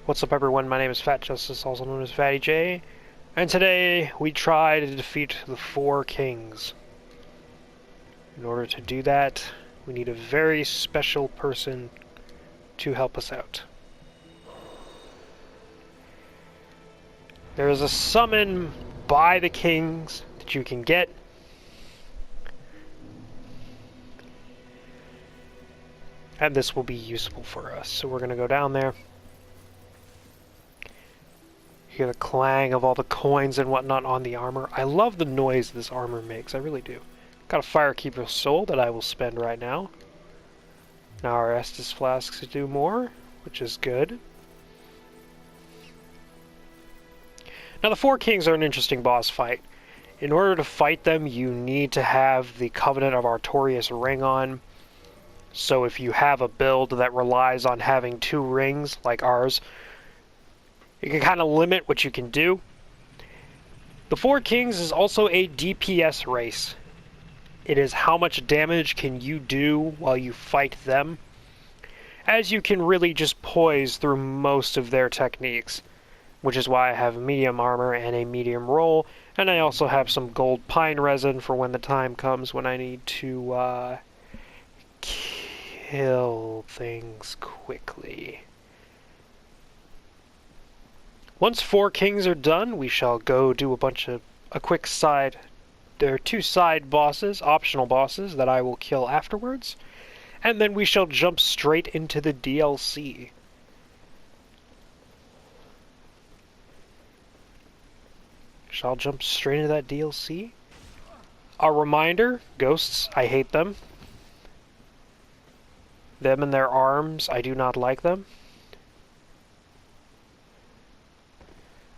What's up, everyone? My name is Fat Justice, also known as Fatty J, and today we try to defeat the Four Kings. In order to do that, we need a very special person to help us out. There is a summon by the kings that you can get. And this will be useful for us. So we're going to go down there. Hear the clang of all the coins and whatnot on the armor. I love the noise this armor makes, I really do. Got a Firekeeper soul that I will spend right now. Now our Estus flasks do more, which is good. Now the Four Kings are an interesting boss fight. In order to fight them, you need to have the Covenant of Artorias ring on. So if you have a build that relies on having 2 rings, like ours, it can kind of limit what you can do. The Four Kings is also a DPS race. It is how much damage can you do while you fight them, as you can really just poise through most of their techniques, which is why I have medium armor and a medium roll, and I also have some gold pine resin for when the time comes when I need to kill things quickly. Once 4 kings are done, we shall go do a quick side. There are 2 side bosses, optional bosses, that I will kill afterwards, and then we shall jump straight into the DLC. Shall jump straight into that DLC. A reminder, ghosts, I hate them. Them and their arms, I do not like them.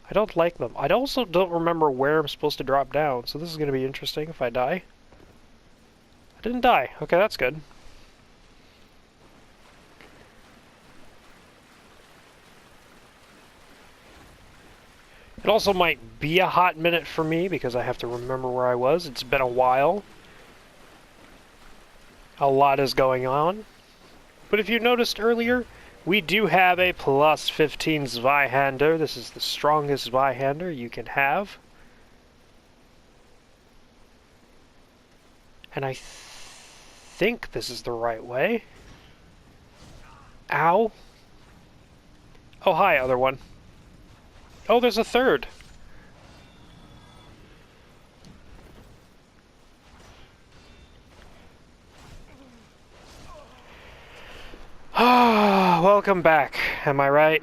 I don't like them. I also don't remember where I'm supposed to drop down, so this is going to be interesting if I die. I didn't die. Okay, that's good. It also might be a hot minute for me because I have to remember where I was. It's been a while. A lot is going on. But if you noticed earlier, we do have a plus 15 Zweihander. This is the strongest Zweihander you can have. And I think this is the right way. Ow. Oh, hi, other one. Oh, there's a third. Ah, welcome back. Am I right?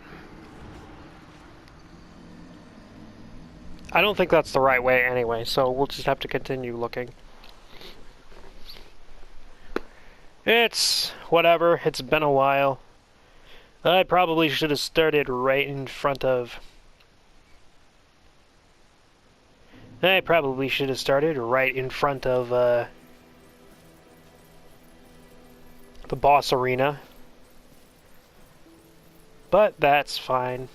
I don't think that's the right way anyway, so we'll just have to continue looking. It's whatever. It's been a while. I probably should have started right in front of... the boss arena. But that's fine.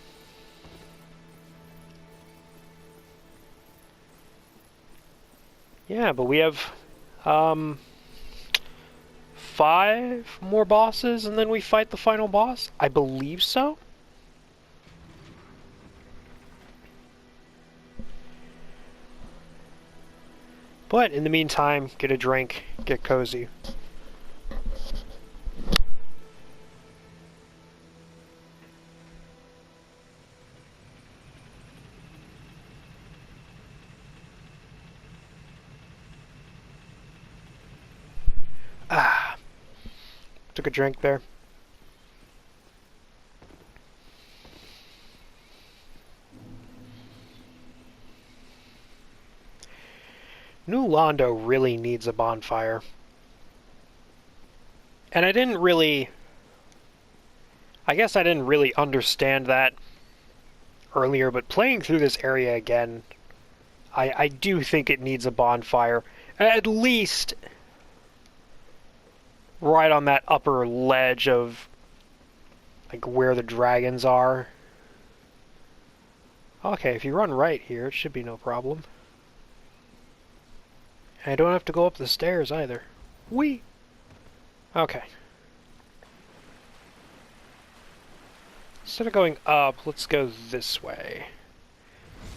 Yeah, but we have 5 more bosses and then we fight the final boss? I believe so. But in the meantime, get a drink, get cozy. Took a drink there. New Londo really needs a bonfire. And I guess I didn't really understand that earlier, but playing through this area again, I do think it needs a bonfire. At least right on that upper ledge of like where the dragons are. Okay, if you run right here, it should be no problem. And I don't have to go up the stairs either. Whee! Okay. Instead of going up, let's go this way.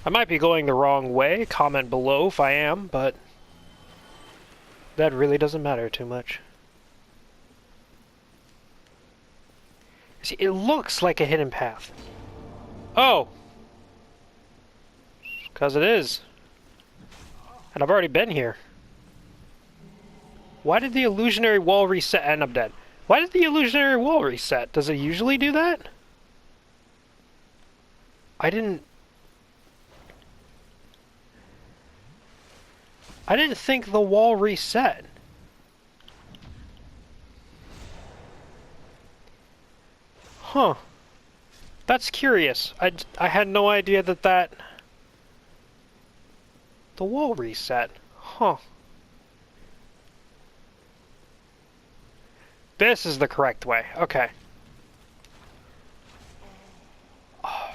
I might be going the wrong way. Comment below if I am, but that really doesn't matter too much. See, it looks like a hidden path. Oh! Because it is. And I've already been here. Why did the illusionary wall reset? And I'm dead. Why did the illusionary wall reset? Does it usually do that? I didn't think the wall reset. Huh. That's curious. I had no idea that the wall reset. Huh. This is the correct way. Okay. Oh.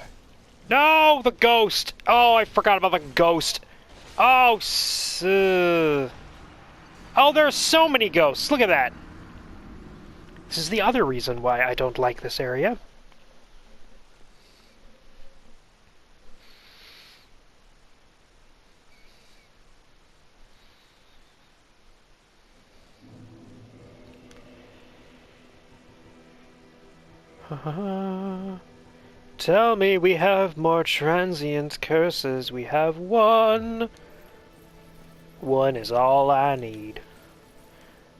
No, the ghost. Oh, I forgot about the ghost. Oh, oh, there are so many ghosts. Look at that. This is the other reason why I don't like this area. Tell me we have more transient curses. We have one. One is all I need.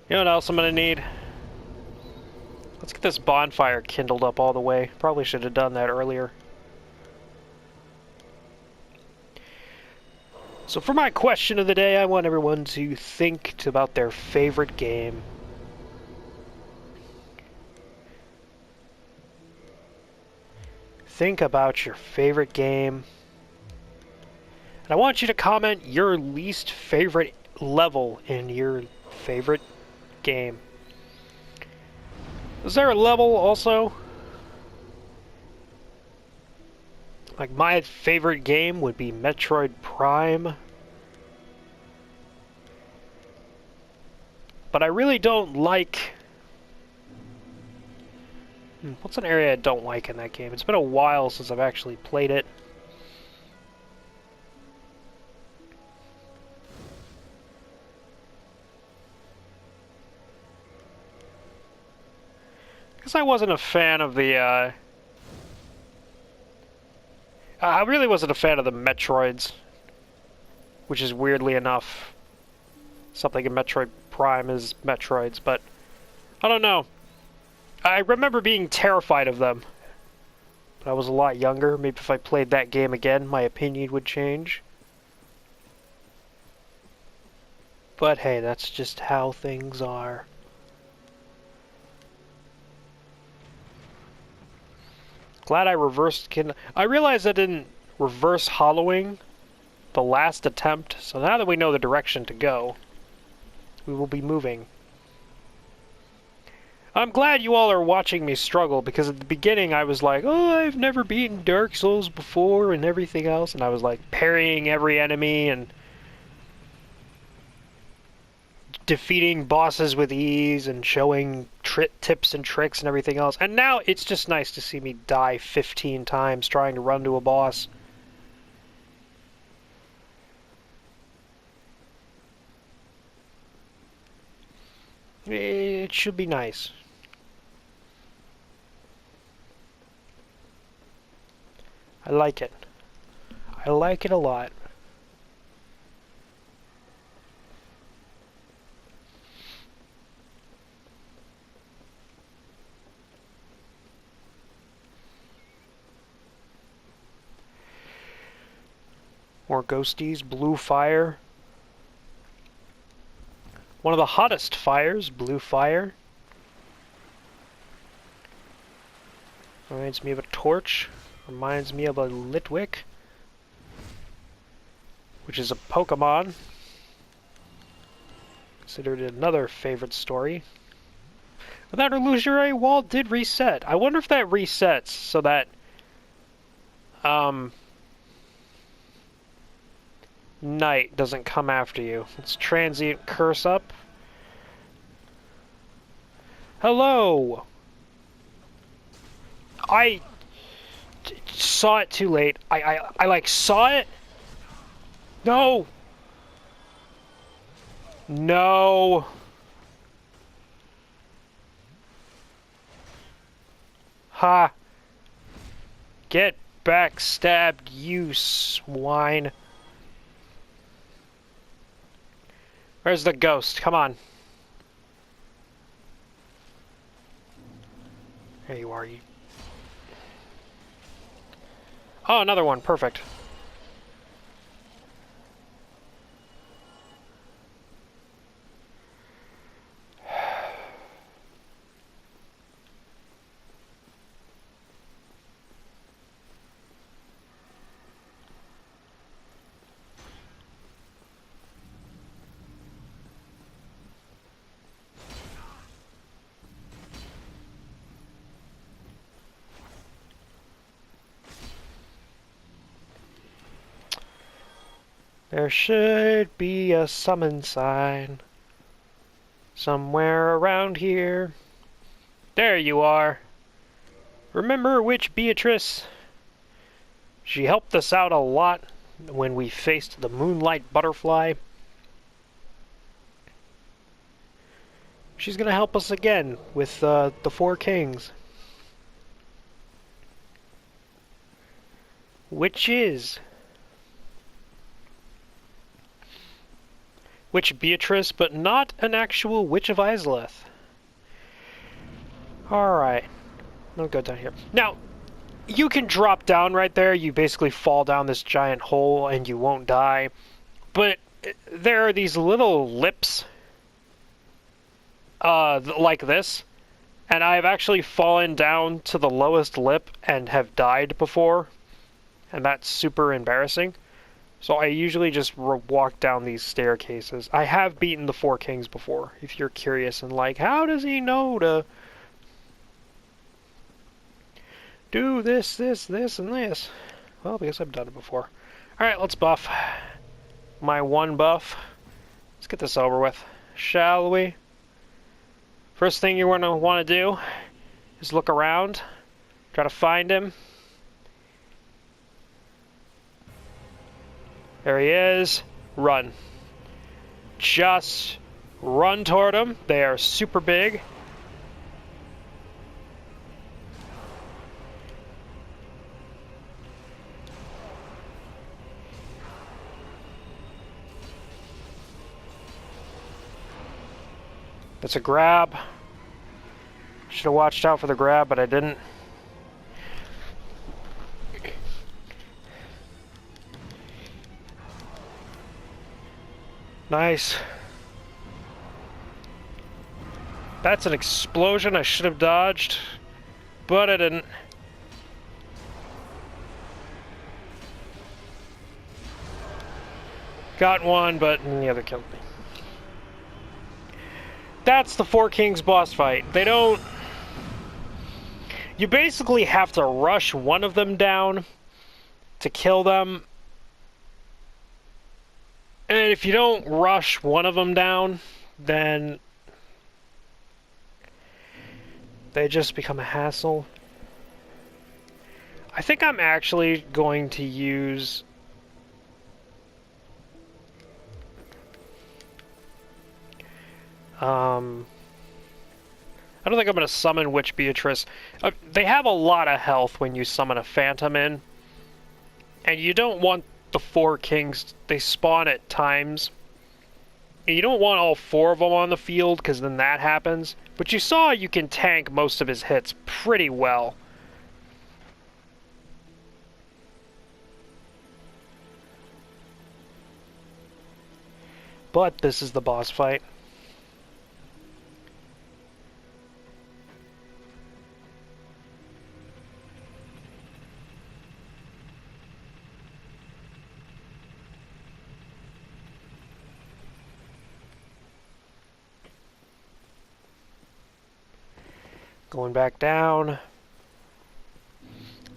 You know what else I'm gonna need? Let's get this bonfire kindled up all the way. Probably should have done that earlier. So for my question of the day, I want everyone to think about their favorite game. Think about your favorite game. And I want you to comment your least favorite level in your favorite game. Is there a level also? Like my favorite game would be Metroid Prime. But I really don't like... What's an area I don't like in that game? It's been a while since I've actually played it. Because I wasn't a fan of the, I really wasn't a fan of the Metroids. Which is weirdly enough something in Metroid Prime is Metroids, but I don't know. I remember being terrified of them. But I was a lot younger. Maybe if I played that game again, my opinion would change. But hey, that's just how things are. Glad I reversed... I realized I didn't reverse hollowing the last attempt, so now that we know the direction to go, we will be moving. I'm glad you all are watching me struggle, because at the beginning I was like, oh, I've never beaten Dark Souls before and everything else, and I was like parrying every enemy and defeating bosses with ease and showing tips and tricks and everything else. And now it's just nice to see me die 15 times trying to run to a boss. It should be nice. I like it. I like it a lot. More ghosties, blue fire. One of the hottest fires, blue fire. Reminds me of a torch. Reminds me of a Litwick, which is a Pokemon. Considered another favorite story. But that illusionary wall did reset. I wonder if that resets so that night doesn't come after you. Let's transient curse up. Hello! saw it too late. I like saw it. No. No. Ha. Get backstabbed, you swine. Where's the ghost? Come on. There you are, you. Oh, another one. Perfect. There should be a summon sign somewhere around here. There you are. Remember Witch Beatrice? She helped us out a lot when we faced the Moonlight Butterfly. She's gonna help us again with the Four Kings. Which is Witch Beatrice, but not an actual Witch of Izalith. Alright. I'll go down here. Now, you can drop down right there. You basically fall down this giant hole and you won't die. But there are these little lips like this. And I've actually fallen down to the lowest lip and have died before. And that's super embarrassing. So I usually just walk down these staircases. I have beaten the Four Kings before, if you're curious and like, how does he know to do this, this, this, and this? Well, because I've done it before. Alright, let's buff. My one buff. Let's get this over with, shall we? First thing you're going to want to do is look around. Try to find him. There he is. Run. Just run toward them. They are super big. That's a grab. Should have watched out for the grab, but I didn't. Nice. That's an explosion I should have dodged, but I didn't. Got one, but the other killed me. That's the Four Kings boss fight. They don't... You basically have to rush one of them down to kill them. And if you don't rush one of them down, then they just become a hassle. I think I'm actually going to use... I don't think I'm going to summon Witch Beatrice. They have a lot of health when you summon a Phantom in. And you don't want the Four Kings, they spawn at times. And you don't want all four of them on the field, because then that happens. But you saw you can tank most of his hits pretty well. But this is the boss fight. Going back down.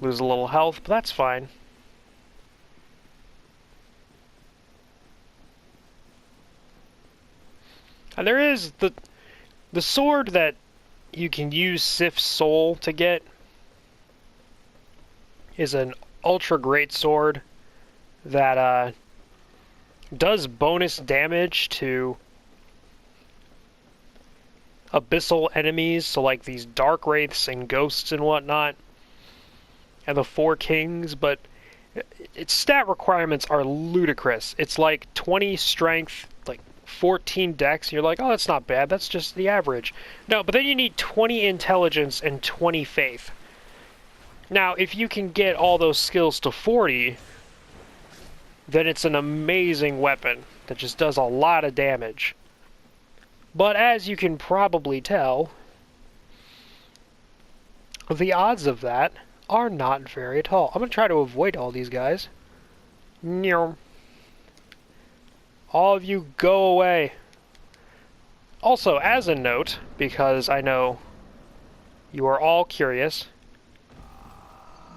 Lose a little health, but that's fine. And there is the sword that you can use Sif's Soul to get is an ultra great sword that does bonus damage to abyssal enemies, so like these dark wraiths and ghosts and whatnot, and the Four Kings, but its stat requirements are ludicrous. It's like 20 strength, like 14 dex, and you're like, oh, that's not bad, that's just the average. No, but then you need 20 intelligence and 20 faith. Now, if you can get all those skills to 40, then it's an amazing weapon that just does a lot of damage. But as you can probably tell, the odds of that are not very tall. I'm going to try to avoid all these guys. All of you go away. Also, as a note, because I know you are all curious,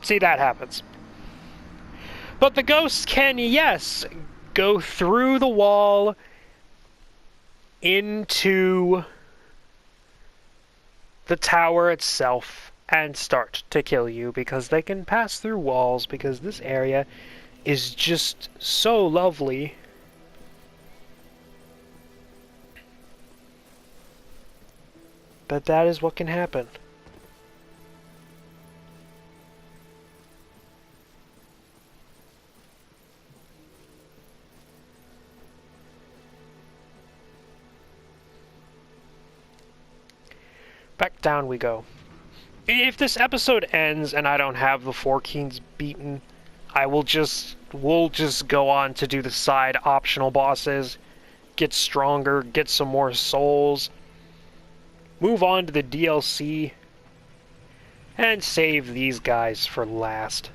see, that happens. But the ghosts can, yes, go through the wall into the tower itself and start to kill you, because they can pass through walls, because this area is just so lovely. But that is what can happen. Back down we go. If this episode ends and I don't have the Four Kings beaten, we'll just go on to do the side optional bosses, get stronger, get some more souls, move on to the DLC, and save these guys for last.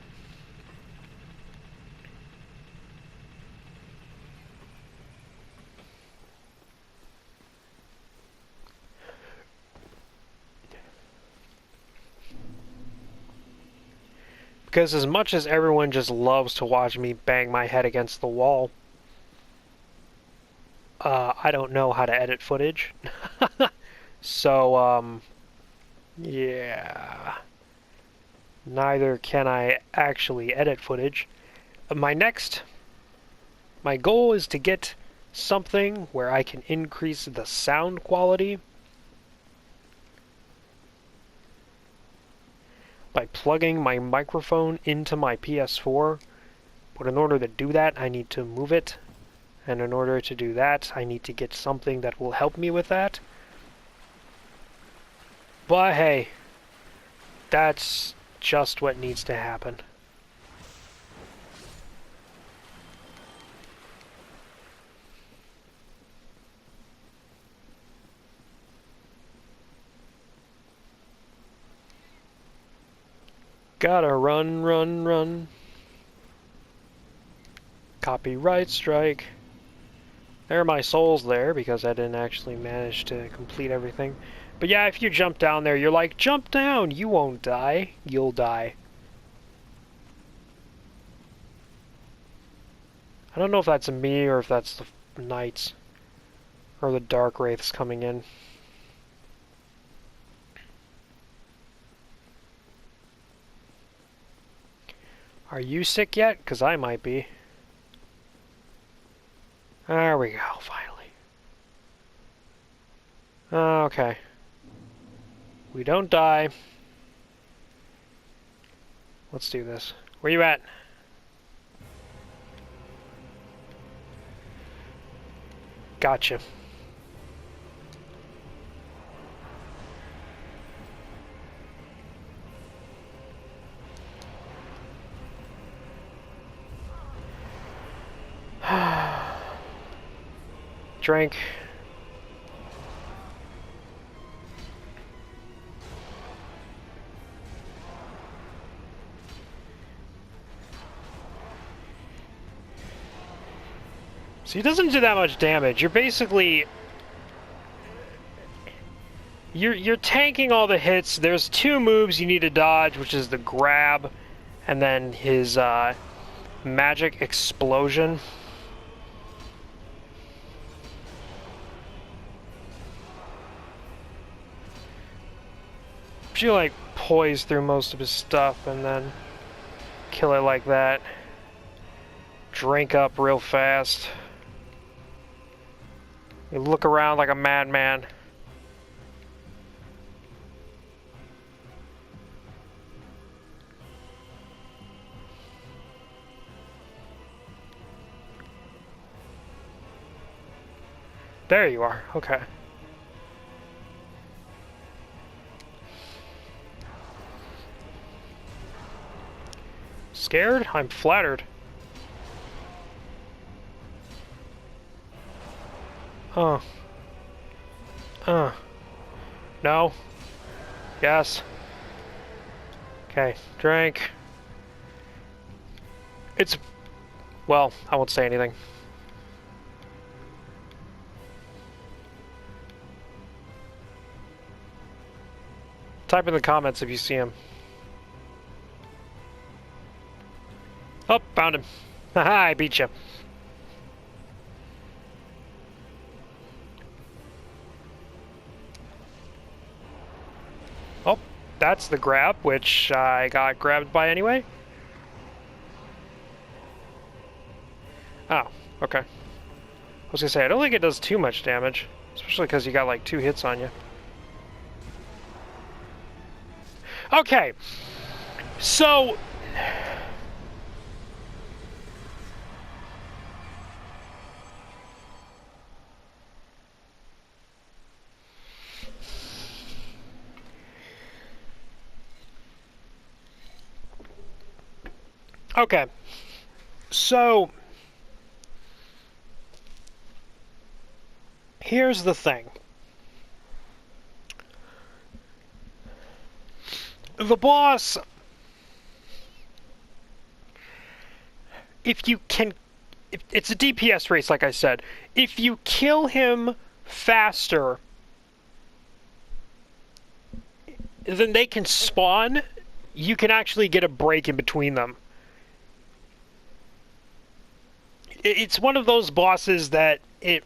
Because as much as everyone just loves to watch me bang my head against the wall, I don't know how to edit footage. So, yeah. Neither can I actually edit footage. My goal is to get something where I can increase the sound quality by plugging my microphone into my PS4, but in order to do that, I need to move it, and in order to do that, I need to get something that will help me with that. But hey, that's just what needs to happen. Gotta run, run, run. Copyright strike. There are my souls there, because I didn't actually manage to complete everything. But yeah, if you jump down there, you're like, jump down! You won't die. You'll die. I don't know if that's me, or if that's the knights. Or the dark wraiths coming in. Are you sick yet? Because I might be. There we go, finally. Okay. We don't die. Let's do this. Where you at? Gotcha. Drink. See, it doesn't do that much damage. You're basically... You're tanking all the hits. There's two moves you need to dodge, which is the grab, and then his magic explosion. You like poise through most of his stuff, and then kill it like that. Drink up real fast. You look around like a madman. There you are. Okay. Scared? I'm flattered. No. Yes. Okay. Drink. It's... Well, I won't say anything. Type in the comments if you see him. Oh, found him. Haha, I beat you. Oh, that's the grab, which I got grabbed by anyway. Oh, okay. I was gonna say, I don't think it does too much damage, especially because you got like 2 hits on you. Okay, so... Okay, so... Here's the thing. The boss, if you can, it's a DPS race, like I said. If you kill him faster than they can spawn, you can actually get a break in between them. It's one of those bosses that if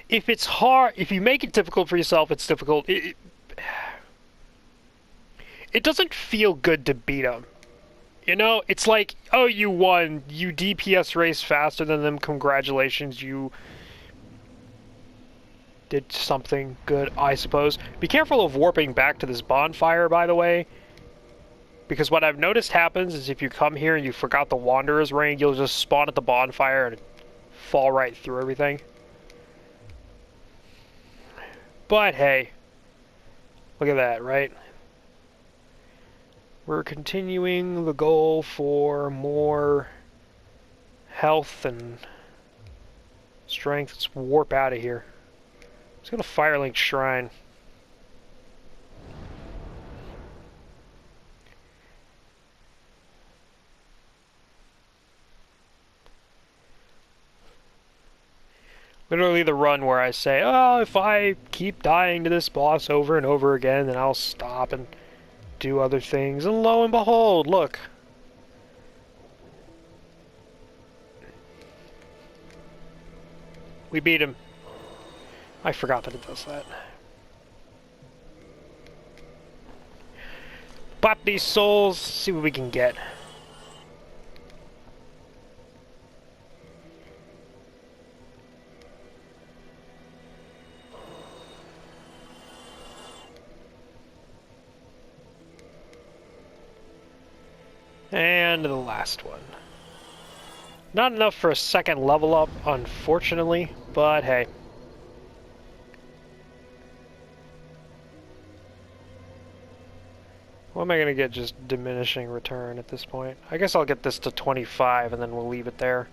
it's hard, if you make it difficult for yourself, it's difficult. It doesn't feel good to beat him. You know, it's like, oh, you won. You DPS race faster than them. Congratulations, you did something good, I suppose. Be careful of warping back to this bonfire, by the way. Because what I've noticed happens is if you come here and you forgot the Wanderer's Ring, you'll just spawn at the bonfire and fall right through everything. But hey, look at that, right? We're continuing the goal for more health and strength. Let's warp out of here. Let's go to Firelink Shrine. Literally the run where I say, oh, if I keep dying to this boss over and over again, then I'll stop and do other things. And lo and behold, look. We beat him. I forgot that it does that. Pop these souls, see what we can get. And the last one. Not enough for a second level up, unfortunately, but hey. What am I going to get just diminishing return at this point? I guess I'll get this to 25 and then we'll leave it there.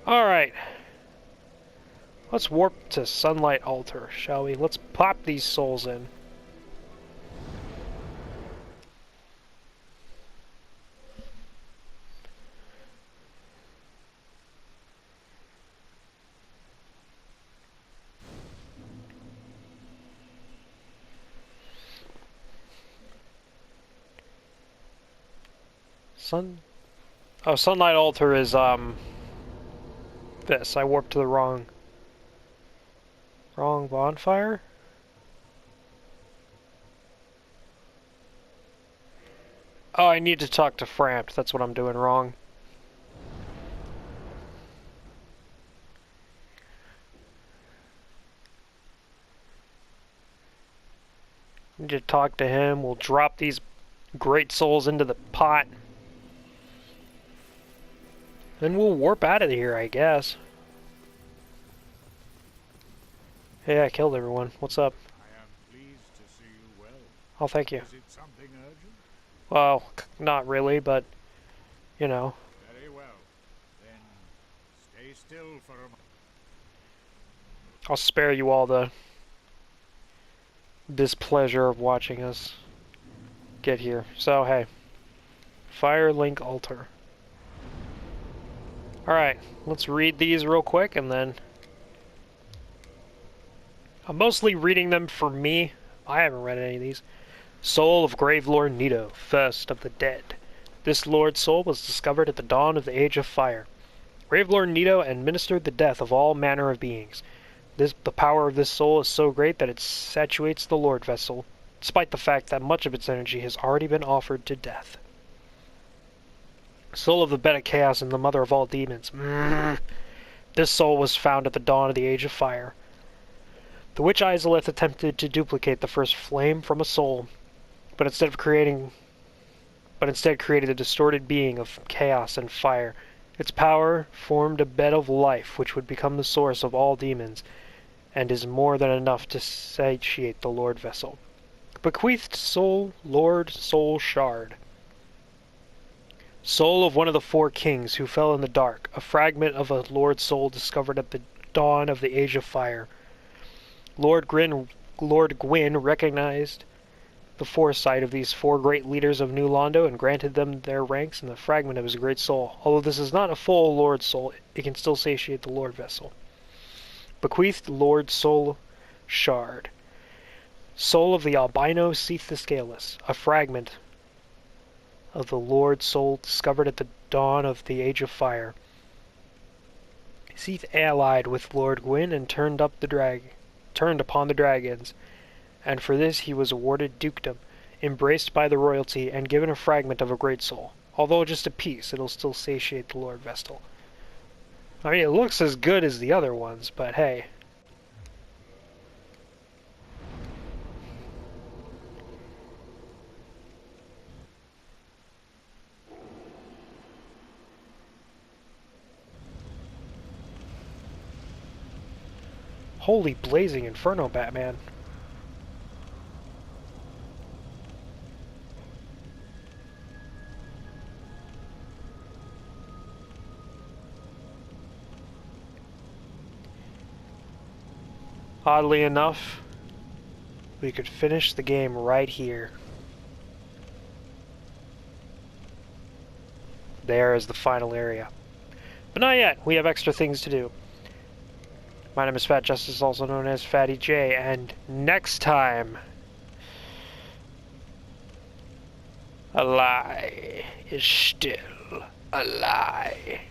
Alright. Let's warp to Sunlight Altar, shall we? Let's pop these souls in. Sunlight Altar is, this. I warped to the wrong bonfire? Oh, I need to talk to Frampt. That's what I'm doing wrong. Need to talk to him. We'll drop these great souls into the pot. Then we'll warp out of here, I guess. Hey, I killed everyone. What's up? I am pleased to see you well. Oh, thank you. Is it something urgent? Well, not really, but, you know. Very well. Then stay still for a moment. I'll spare you all the displeasure of watching us get here. So, hey. Firelink altar. Alright, let's read these real quick, and then... I'm mostly reading them for me. I haven't read any of these. Soul of Gravelord Nito, first of the dead. This Lord's soul was discovered at the dawn of the Age of Fire. Gravelord Nito administered the death of all manner of beings. The power of this soul is so great that it saturates the Lord vessel, despite the fact that much of its energy has already been offered to death. Soul of the bed of chaos and the mother of all demons. This soul was found at the dawn of the Age of Fire. The witch Izalith attempted to duplicate the first flame from a soul, but instead created a distorted being of chaos and fire. Its power formed a bed of life, which would become the source of all demons, and is more than enough to satiate the Lord vessel. Bequeathed soul, Lord Soul Shard. Soul of one of the four kings who fell in the dark, a fragment of a Lord soul discovered at the dawn of the Age of Fire. Lord Gwyn recognized the foresight of these four great leaders of New Londo and granted them their ranks in the fragment of his great soul. Although this is not a full Lord soul, it can still satiate the Lord vessel. Bequeathed Lord Soul Shard. Soul of the albino Seath the Scaleless, a fragment of the Lord soul discovered at the dawn of the Age of Fire. Seath allied with Lord Gwyn and turned upon the dragons, and for this he was awarded dukedom, embraced by the royalty, and given a fragment of a great soul. Although just a piece, it'll still satiate the Lord Vestal. I mean, it looks as good as the other ones, but hey. Holy blazing inferno, Batman. Oddly enough, we could finish the game right here. There is the final area. But not yet. We have extra things to do. My name is Fat Justice, also known as Fatty J, and next time, a lie is still a lie.